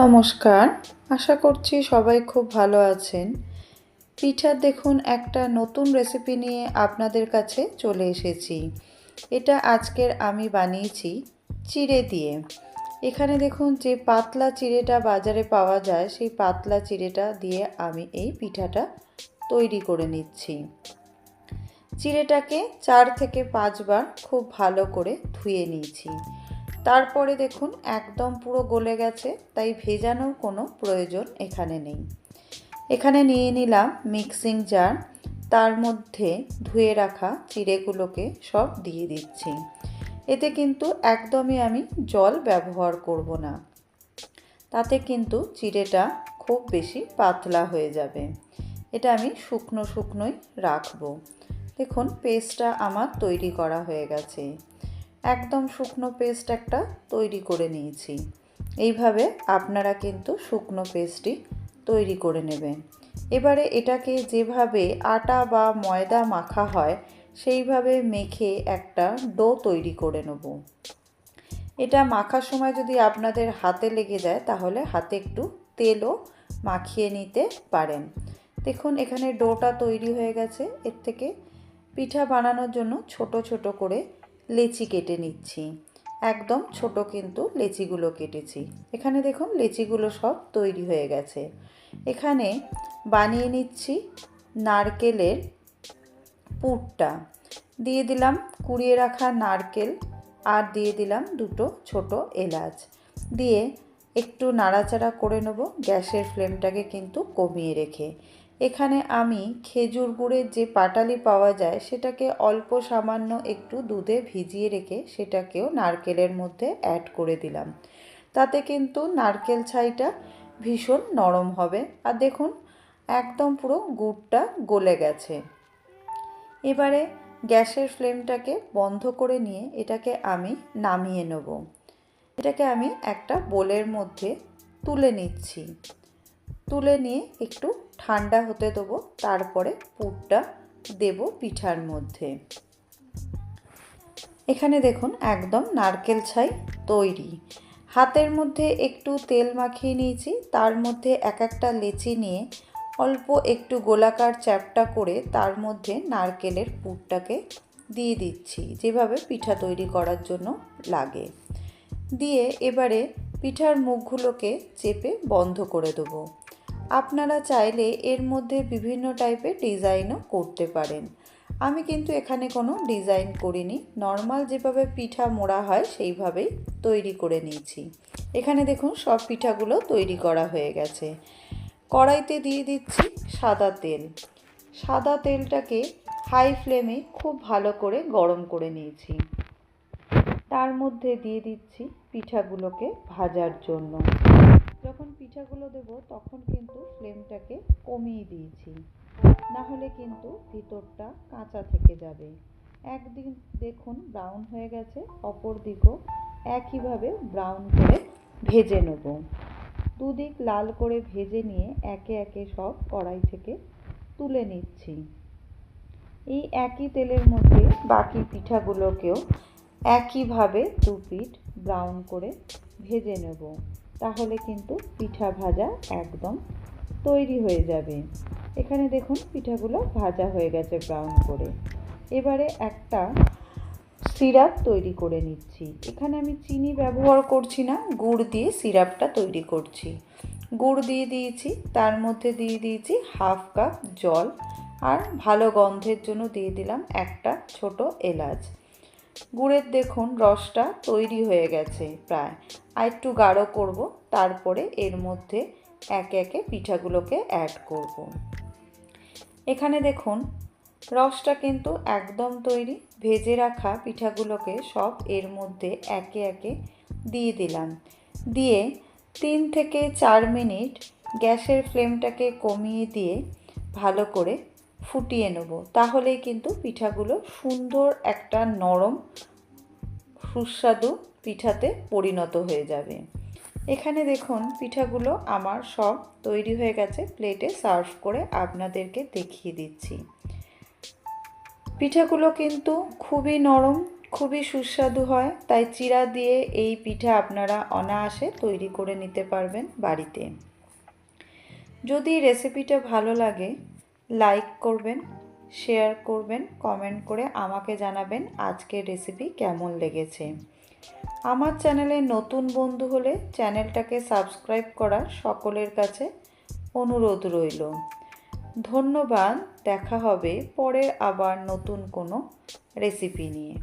নমস্কার, আশা করছি সবাই খুব ভালো আছেন। পিঠার দেখুন একটা নতুন রেসিপি নিয়ে আপনাদের কাছে চলে এসেছি। এটা আজকের আমি বানিয়েছি চিড়ে দিয়ে। এখানে দেখুন যে পাতলা চিড়েটা বাজারে পাওয়া যায়, সেই পাতলা চিড়েটা দিয়ে আমি এই পিঠাটা তৈরি করে নিচ্ছি। চিড়েটাকে 4 থেকে 5 বার খুব ভালো করে ধুয়ে নিয়েছি। তারপরে দেখুন একদম পুরো গলে গেছে, তাই ভেজানোর কোনো প্রয়োজন এখানে নেই। এখানে নিয়ে নিলাম মিক্সিং জার, তার মধ্যে ধুয়ে রাখা চিড়েগুলোকে সব দিয়ে দিচ্ছি। এতে কিন্তু একদমই আমি জল ব্যবহার করব না, তাতে কিন্তু চিড়েটা খুব বেশি পাতলা হয়ে যাবে। এটা আমি শুকনো শুকনোই রাখবো। দেখুন পেস্টটা আমার তৈরি করা হয়ে গেছে। একদম শুকনো পেস্ট একটা তৈরি করে নিয়েছি। এইভাবে আপনারা কিন্তু শুকনো পেস্টটি তৈরি করে নেবেন। এবারে এটাকে যেভাবে আটা বা ময়দা মাখা হয় সেইভাবে মেখে একটা ডো তৈরি করে নেব। এটা মাখার সময় যদি আপনাদের হাতে লেগে যায় তাহলে হাতে একটু তেলও মাখিয়ে নিতে পারেন। দেখুন এখানে ডোটা তৈরি হয়ে গেছে। এর থেকে পিঠা বানানোর জন্য ছোট ছোট করে লেচি কেটে নিচ্ছি। একদম ছোট কিন্তু লেচিগুলো কেটেছি। এখানে দেখুন লেচিগুলো সব তৈরি হয়ে গেছে। এখানে বানিয়ে নিচ্ছি নারকেলের পুরটা। দিয়ে দিলাম কুড়িয়ে রাখা নারকেল, আর দিয়ে দিলাম 2টো ছোট এলাচ। দিয়ে একটু নাড়াচাড়া করে নেব, গ্যাসের ফ্লেমটাকে কিন্তু কমিয়ে রেখে। এখানে আমি খেজুর গুড়ের যে পাটালি পাওয়া যায় সেটাকে অল্প সামান্য একটু দুধে ভিজিয়ে রেখে সেটাকেও নারকেলের মধ্যে অ্যাড করে দিলাম। তাতে কিন্তু নারকেল ছাইটা ভীষণ নরম হবে। আর দেখুন একদম পুরো গুড়টা গলে গেছে। এবারে গ্যাসের ফ্লেমটাকে বন্ধ করে নিয়ে এটাকে আমি নামিয়ে নেব। এটাকে আমি একটা বোলের মধ্যে তুলে নিচ্ছি। তুলে নিয়ে একটু ঠান্ডা হতে দেবো, তারপরে পুরটা দেব পিঠার মধ্যে। এখানে দেখুন একদম নারকেল ছাই তৈরি। হাতের মধ্যে একটু তেল মাখিয়ে নিয়েছি, তার মধ্যে এক একটা লেচি নিয়ে অল্প একটু গোলাকার চ্যাপ্টা করে তার মধ্যে নারকেলের পুরটাকে দিয়ে দিচ্ছি, যেভাবে পিঠা তৈরি করার জন্য লাগে। দিয়ে এবারে পিঠার মুখগুলোকে চেপে বন্ধ করে দেবো। আপনারা চাইলে এর মধ্যে বিভিন্ন টাইপের ডিজাইনও করতে পারেন। আমি কিন্তু এখানে কোনো ডিজাইন করিনি, নর্মাল যেভাবে পিঠা মোড়া হয় সেইভাবেই তৈরি করে নিয়েছি। এখানে দেখুন সব পিঠাগুলো তৈরি করা হয়ে গেছে। কড়াইতে দিয়ে দিচ্ছি সাদা তেল। সাদা তেলটাকে হাই ফ্লেমে খুব ভালো করে গরম করে নিয়েছি। তার মধ্যে দিয়ে দিচ্ছি পিঠাগুলোকে ভাজার জন্য। যখন পিঠাগুলো দেব তখন কিন্তু ফ্লেমটাকে কমিয়ে দিয়েছি, না হলে কিন্তু ভিতরটা কাঁচা থেকে যাবে। একদিক দেখুন ব্রাউন হয়ে গেছে, অপর দিকও একইভাবে ব্রাউন করে ভেজে নেব। দুদিক লাল করে ভেজে নিয়ে একে একে সব কড়াই থেকে তুলে নিচ্ছি। এই একই তেলের মধ্যে বাকি পিঠাগুলোকেও একইভাবে দু পিঠ ব্রাউন করে ভেজে নেব। তাহলে কিন্তু পিঠা ভাজা একদম তৈরি হয়ে যাবে। এখানে দেখুন পিঠাগুলো ভাজা হয়ে গেছে ব্রাউন করে। এবারে একটা সিরাপ তৈরি করে নিচ্ছি। এখানে আমি চিনি ব্যবহার করছি না, গুড় দিয়ে সিরাপটা তৈরি করছি। গুড় দিয়ে দিয়েছি, তার মধ্যে দিয়ে দিয়েছি হাফ কাপ জল, আর ভালো গন্ধের জন্য দিয়ে দিলাম একটা ছোট এলাচ। গুড়ের দেখুন রসটা তৈরি হয়ে গেছে প্রায়, আর একটু গাঢ় করব, তারপরে এর মধ্যে একে একে পিঠাগুলোকে অ্যাড করব। এখানে দেখুন রসটা কিন্তু একদম তৈরি। ভেজে রাখা পিঠাগুলোকে সব এর মধ্যে একে একে দিয়ে দিলাম। দিয়ে 3 থেকে 4 মিনিট গ্যাসের ফ্লেমটাকে কমিয়ে দিয়ে ভালো করে ফুটিয়ে নেব। তাহলেই কিন্তু পিঠাগুলো সুন্দর একটা নরম সুস্বাদু পিঠাতে পরিণত হয়ে যাবে। এখানে দেখুন পিঠাগুলো আমার সব তৈরি হয়ে গেছে। প্লেটে সার্ভ করে আপনাদেরকে দেখিয়ে দিচ্ছি। পিঠাগুলো কিন্তু খুবই নরম, খুবই সুস্বাদু হয়, তাই চিড়া দিয়ে এই পিঠা আপনারা অনায়াসে তৈরি করে নিতে পারবেন বাড়িতে। যদি রেসিপিটা ভালো লাগে লাইক করবেন, শেয়ার করবেন, কমেন্ট করে আমাকে জানাবেন আজকের রেসিপি কেমন লেগেছে। আমার চ্যানেলে নতুন বন্ধু হলে চ্যানেলটাকে সাবস্ক্রাইব করার সকলের কাছে অনুরোধ রইল। ধন্যবাদ। দেখা হবে পরের আবার নতুন কোনো রেসিপি নিয়ে।